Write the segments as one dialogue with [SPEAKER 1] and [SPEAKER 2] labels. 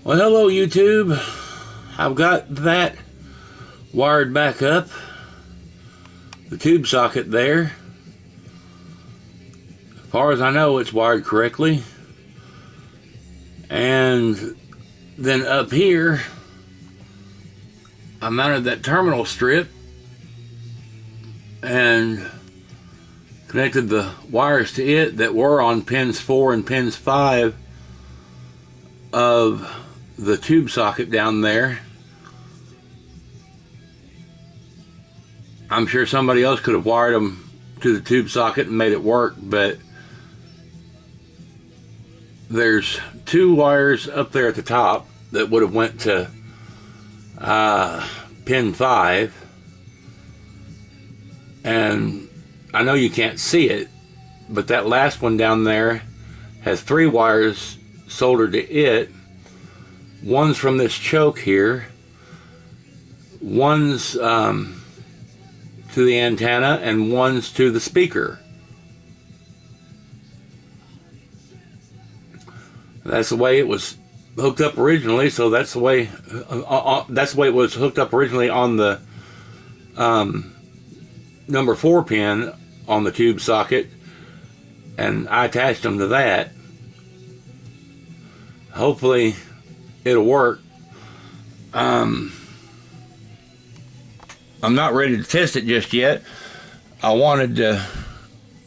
[SPEAKER 1] Well, hello YouTube. I've got that wired back up. The tube socket there. As far as I know, it's wired correctly. And then up here, I mounted that terminal strip and connected the wires to it that were on pins 4 and pins 5 of the tube socket down there. I'm sure somebody else could have wired them to the tube socket and made it work, but there's 2 wires up there at the top that would have went to pin 5, and I know you can't see it, but that last one down there has 3 wires soldered to it. One's from this choke here, one's to the antenna, and one's to the speaker. That's the way it was hooked up originally, so that's the way it was hooked up originally on the number 4 pin on the tube socket, and I attached them to that. Hopefully it'll work. I'm not ready to test it just yet. I wanted to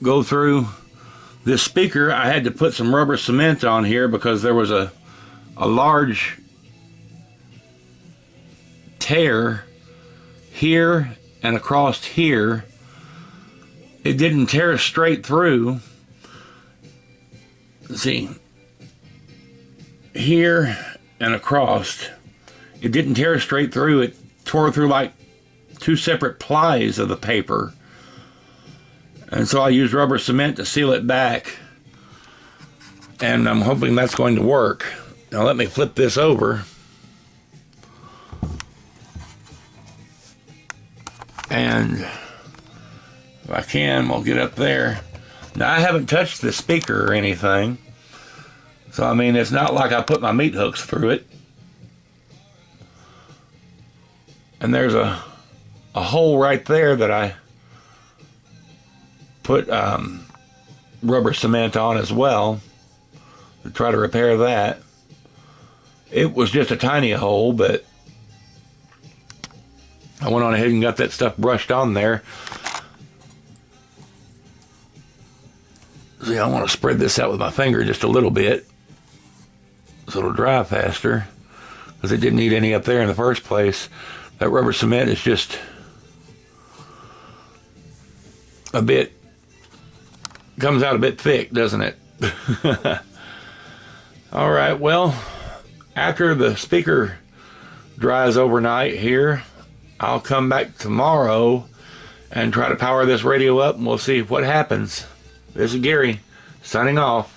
[SPEAKER 1] go through this speaker. I had to put some rubber cement on here because there was a large tear here and across here. It didn't tear straight through. Let's see, here and across, it didn't tear straight through. It tore through like 2 separate plies of the paper, and so I used rubber cement to seal it back, and I'm hoping that's going to work. Now let me flip this over, and if I can, we'll get up there. Now I haven't touched the speaker or anything, so I mean, it's not like I put my meat hooks through it. And there's a hole right there that I put rubber cement on as well to try to repair that. It was just a tiny hole, but I went on ahead and got that stuff brushed on there. See, I want to spread this out with my finger just a little bit so it'll dry faster, because it didn't need any up there in the first place. That rubber cement is just a bit, comes out a bit thick, doesn't it? All right, well, after the speaker dries overnight here, I'll come back tomorrow and try to power this radio up, and we'll see what happens. This is Gary, signing off.